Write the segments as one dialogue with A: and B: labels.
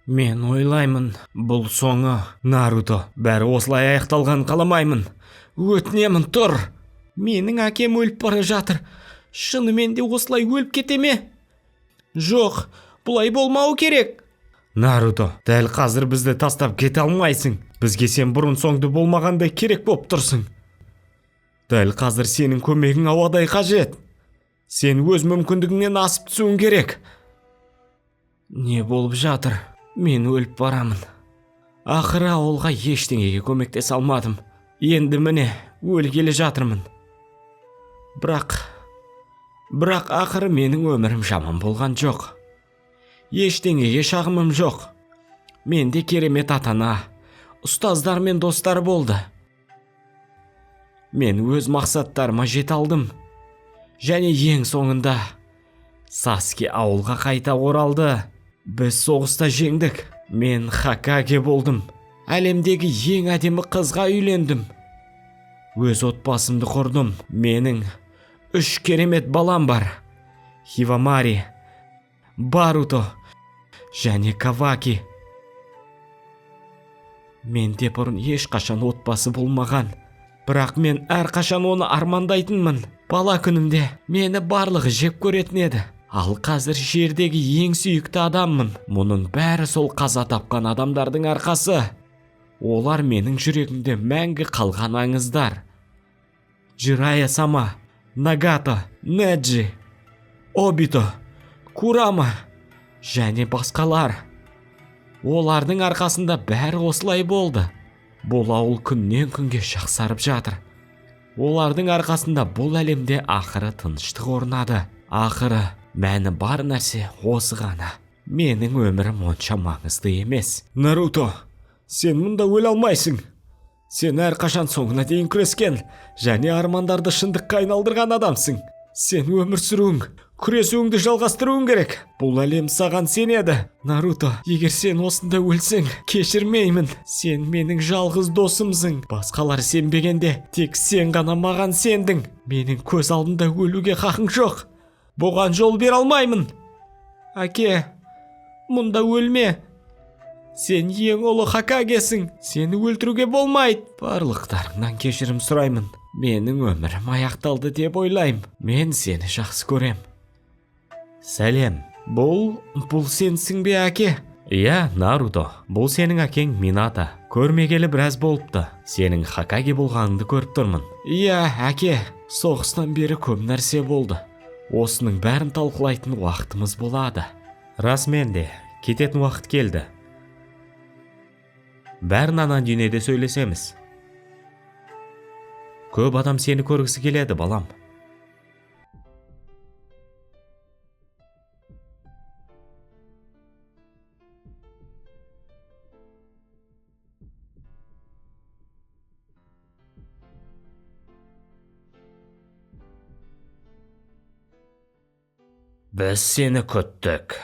A: Мен ойлаймын, бұл соңы. Наруто, бәрі осылай аяқталған қаламаймын. Өтінемін, тұр. Менің әкем өліп бара жатыр. Шынымен де осылай өліп кете ме? Жоқ, бұлай болмау керек. Наруто, дәл қазір бізді тастап кете алмайсың. Бізге сен бұрын соңды болмағандай керек боп тұрсың. Дәл қазір сенің көмегің ауадай қажет. Сен өз мүмкіндігіңнен асып түсуің керек. Не болып жатыр? Мен өліп барамын. Ақыры ауылға ештеңеге көмектесе алмадым. Енді міне, өлгелі жатырмын. Бірақ ақыры менің өмірім жаман болған жоқ. Ештеңеге шағымым жоқ. Менде керемет ата-ана, ұстаздар мен достар болды. Мен өз мақсаттарыма жете алдым. Және ең соңында Саске ауылға қайта оралды. Біз соғыста жеңдік. Мен Хокаге болдым. Әлемдегі ең әдемі қызға үйлендім. Өз отбасымды құрдым. Менің 3 керемет балам бар. Хивамари, Баруто және Каваки. Менде бұрын ешқашан отбасы болмаған. Бірақ мен әрқашан оны армандайтынмын. Бала күнімде мені барлығы жек көретін еді. Ал қазір жердегі ең сүйікті адаммын. Мұның бәрі сол қаза тапқан адамдардың арқасы. Олар менің жүрегімде мәңгі қалған аңыздар. Jiraiya-sama, Нагато, Неджи, Обито, Курама және басқалар. Олардың арқасында бәрі осылай болды. Бұл ауыл күннен күнге жақсарып жатыр. Олардың арқасында бұл әлемде ақыры тыныштық орнады. Ақыры мәні бар нәрсе осы ғана. Менің өмірім онша маңызды емес. Наруто, сен мұнда өле алмайсың. Сен әрқашан соңына дейін күрескен және армандарды шындыққа айналдырған адамсың. Сен өмір сүруің, күресуіңді жалғастыруың керек. Бұл әлем саған сенеді. Наруто, егер сен осында өлсең, кешірмеймін. Сен менің жалғыз досымсың. Басқалар сенбегенде, тек сен ғана маған сендің. Менің көз алдымда өлуге хақың жоқ. Бұған жол бере алмаймын. Әке, мұнда өлме. Сен ең ұлы Хокагесің. Сені өлтіруге болмайды. Барлықтарыңнан кешірім сұраймын. Менің өмірім аяқталды деп ойлаймын. Мен сені жақсы көрем. Сәлем. Бұл сенсің бе, әке? Иә, Наруто. Бұл сенің әкең Минато. Көрмегелі біраз болыпты. Сенің Хокаге болғаныңды көріп тұрмын. Иә, әке. Соғыстан бері көп нәрсе болды. Осының бәрін талқылайтын уақытымыз болады. Расымен де, кететін уақыт келді. Бәрін ана дүниеде сөйлесеміз. Көп адам сені көргісі келеді, балам. Біз сені күттік.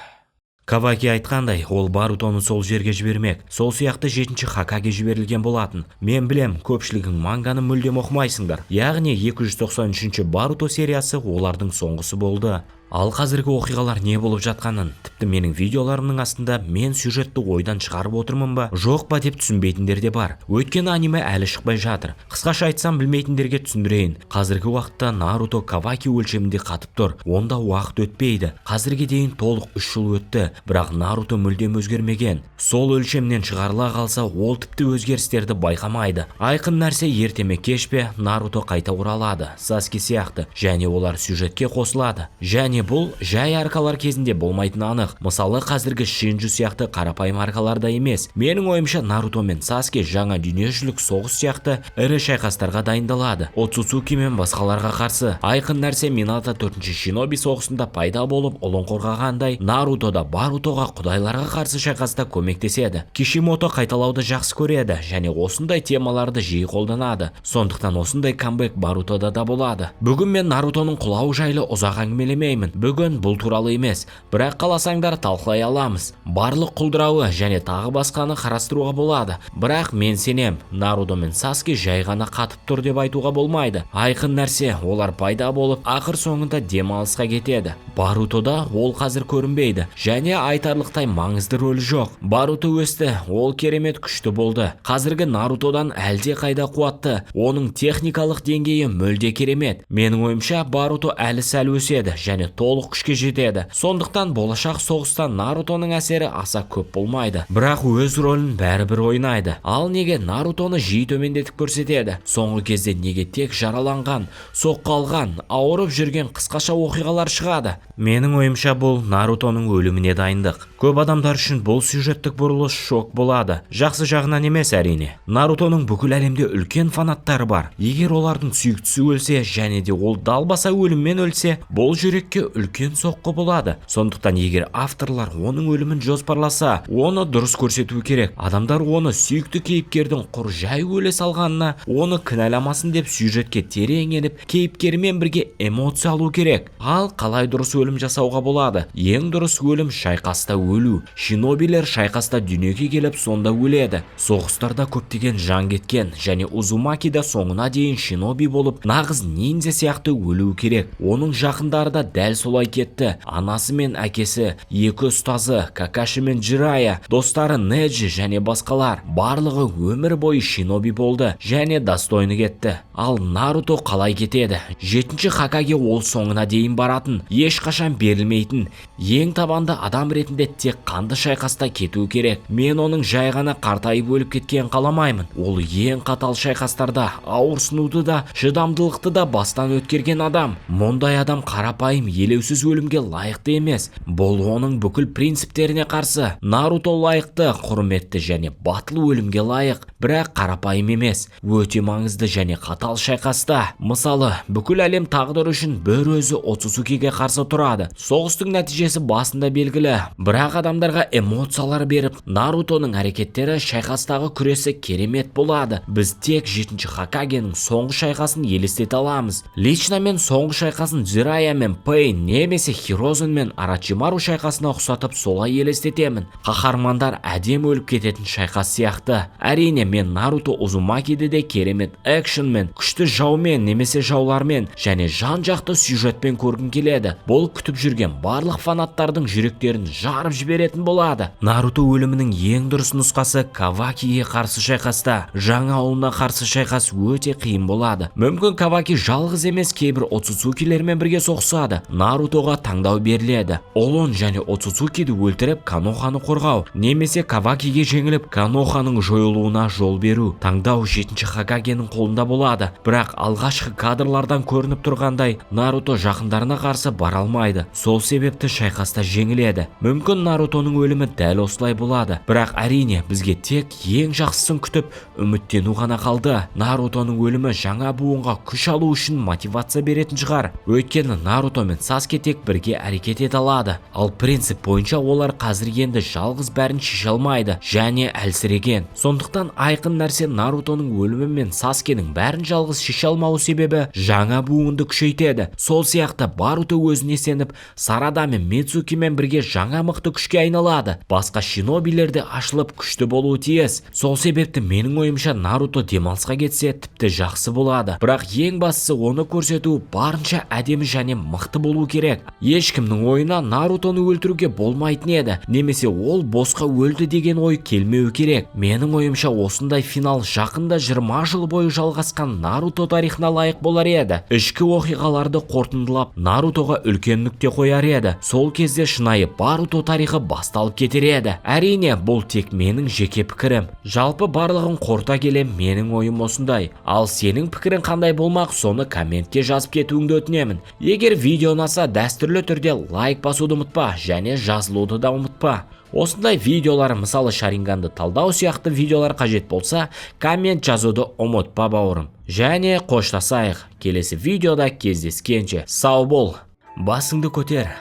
A: Каваки айтқандай, ол Барутоны сол жерге жібермек. Сол сияқты 7-ші Хокаге жіберілген болатын. Мен білем, көпшілігің манганы мүлдем оқымайсыңдар. Яғни 293-ші Баруто сериясы олардың соңғысы болды. Ал қазіргі оқиғалар не болып жатқанын, тіпті менің видеоларымның астында мен сюжетті ойдан шығарып отырмын ба, жоқ па деп түсінбейтіндер де бар. Өйткені аниме әлі шықпай жатыр. Қысқаша айтсам, білмейтіндерге түсіндірейін. Қазіргі уақытта Наруто Каваки өлшемінде қатып тұр. Онда уақыт өтпейді. Қазірге дейін толық 3 жыл өтті, бірақ Наруто мүлдем өзгермеген. Сол өлшемнен шығарыла қалса, ол тіпті өзгерістерді байқамайды. Айқын нәрсе, ерте ме кеш пе Наруто қайта оралады, Саске сияқты, және олар сюжетке қосылады. Және бұл жай аркалар кезінде болмайтыны анық. Мысалы, қазіргі Шинджу сияқты қарапайым аркаларда емес. Менің ойымша, Наруто мен Саске жаңа дүниежүзілік соғыс сияқты ірі шайқастарға дайындалады. Оцуцуки мен басқаларға қарсы. Айқын нәрсе, Минато 4-ші Шиноби соғысында пайда болып, ұлын қорғағандай, Наруто да Барутоға құдайларға қарсы шайқаста көмектеседі. Кишимото қайталауды жақсы көреді және осындай темаларды жиі қолданады. Сондықтан осындай камбэк Барутода да болады. Бүгін мен Нарутоның құлауы жайлы ұзақ әңгімелемеймін. үшін. Бүгін бұл туралы емес, бірақ қаласаңдар талқылай аламыз. Барлық құлдырауы және тағы басқаны қарастыруға болады. Бірақ мен сенем, Наруто мен Саске жай ғана қатып тұр деп айтуға болмайды. Айқын нәрсе, олар пайда болып, ақыр соңында демалысқа кетеді. Барутода ол қазір көрінбейді және айтарлықтай маңызды рөлі жоқ. Баруто өсті, ол керемет күшті болды. Қазіргі Нарутодан әлде қайда қуатты. Оның техникалық деңгейі мүлде керемет. Менің ойымша Баруто әлі сәл өседі және толық күшке жетеді. Сондықтан болашақ соғыста Нарутоның әсері аса көп болмайды. Бірақ өз рөлін бәрібір ойнайды. Ал неге Нарутоны жиі төмендетіп көрсетеді? Соңғы кезде неге тек жараланған, соққы алған, ауырып жүрген қысқаша оқиғалар шығады? Менің ойымша бұл Нарутоның өліміне дайындық. Көп адамдар үшін бұл сюжеттік бұрылыс шок болады. Жақсы жағынан емес әрине. Нарутоның бүкіл әлемде үлкен фанаттары бар. Егер олардың сүйіктісі өлсе және де ол далбаса өліммен өлсе, бұл жүрекке үлкен соққы болады. Сондықтан егер авторлар оның өлімін жоспарласа, оны дұрыс көрсету керек. Адамдар оны сүйікті кейіпкердің құр жай өле салғанына, оны кінәламасын деп сюжетке терең еніп, кейіпкермен бірге эмоция алу керек. Ал қалай дұрыс өлім жасауға болады? Ең дұрыс өлім шайқаста өлу. Шинобилер шайқаста дүниеге келіп сонда өледі. Соғыстарда көптеген жан кеткен және Узумаки да соңына дейін шиноби болып, нағыз ниндзя сияқты өлу керек. Оның жақындары да дәл солай кетті. Анасы мен әкесі, екі ұстазы, Какаши мен Джирая, достары Неджи және басқалар. Барлығы өмір бойы шиноби болды және достойны кетті. Ал Наруто қалай кетеді? 7-ші Хокаге ол соңына дейін баратын, ешқашан берілмейтін, ең табанды адам ретінде тек қанды шайқаста кету керек. Мен оның жай ғана қартайып өліп кеткен қаламаймын. Ол ең қатал шайқастарда ауырсынуды да, шыдамдылықты да бастан өткерген адам. Мұндай адам қарапайым, елеусіз өлімге лайықты емес. Бұл оның бүкіл принциптеріне қарсы. Наруто лайықты, құрметті және батыл өлімге лайық, бірақ қарапайым емес. Өте маңызды және қатал шайқаста. Мысалы, бүкіл әлем тағдыры үшін бір өзі Оцусукиге қарсы тұрады. Соғыстың нәтижесі басында белгілі, бірақ адамдарға эмоциялар беріп, Нарутоның әрекеттері шайқастағы күресі керемет болады. Біз тек 7-ші Хокагенің соңғы шайқасын елестете аламыз. Лично мен соңғы шайқасын Джирая мен Пейн немесе Хирозун мен Арачимару шайқасына ұқсатып солай елестетемін. Қаһармандар әдем өліп кететін шайқас сияқты. Әрине, мен Наруто Узумакиді де керемет экшенмен, күшті жаумен немесе жаулармен және жан-жақты сюжетпен көргім келеді. Бұл күтіп жүрген барлық фанаттардың жүректерін жарып жіберетін болады. Наруто өлімінің ең дұрыс нұсқасы Кавакиге қарсы шайқаста. Жаңа ауылына қарсы шайқас өте қиын болады. Мүмкін Каваки жалғыз емес, кейбір Оцуцукилермен бірге соғысады. Нарутоға таңдау беріледі. Олон және Оцуцукиді өлтіріп Каноханы қорғау, немесе Кавакиге жеңіліп Каноханың жойылуына жол беру. Таңдау 7-ші Хокагенің қолында болады. Бірақ алғашқы кадрлардан көрініп тұрғандай, Наруто жақындарына қарсы бара алмайды. Сол себепті шайқаста жеңіледі. Мүмкін Нарутоның өлімі дәл осылай болады. Бірақ әрине, бізге тек ең жақсысын күтіп, үміттену ғана қалды. Нарутоның өлімі жаңа буынға күш алу үшін мотивация беретін шығар. Өйткені Наруто мен Саске тек бірге әрекет ете алады. Ал принцип бойынша олар қазір енді жалғыз бәрін шеше алмайды және әлсіреген. Сондықтан айқын нәрсе Нарутоның өлімі мен Саскенің бәрін жалғыз шеше алмауы себебі жаңа буынды күшейтеді. Сол сияқты Баруто өзіне сеніп, Сарада мен Мицукимен бірге жаңа мықты күшке айналады. Басқа шинобилер де ашылып күшті болуы тиіс. Сол себепті менің ойымша Наруто демалысқа кетсе тіпті жақсы болады. Бірақ ең бастысы оны көрсету барынша әдемі және мықты болу керек. Ешкімнің ойына Нарутоны өлтіруге болмайтын еді, немесе ол босқа өлді деген ой келмеу керек. Менің ойымша осындай финал жақында 20 жыл бойы жалғасқан Наруто тарихына лайық болар еді. Ішкі оқиғаларды қорытындылап, Нарутоға үлкен нүкте қояр еді. Сол кезде шынайы Баруто тарихы басталып кетер еді. Әрине, бұл тек менің жеке пікірім. Жалпы барлығын қорыта келе менің ойым осындай. Ал сенің пікірің қандай болмақ, соны комментке жазып кетуіңді өтінемін. Егер видео ұнаса, дәстүрлі түрде лайк басуды ұмытпа және жазылуды да ұмытпа. Осындай видеолар, мысалы Шаринганды талдау сияқты видеолар қажет болса, коммент жазуды ұмытпа бауырым. Және қоштасайық. Келесі видеода кездескенше сау бол. Басыңды көтер.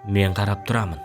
A: Мен қарап тұрамын.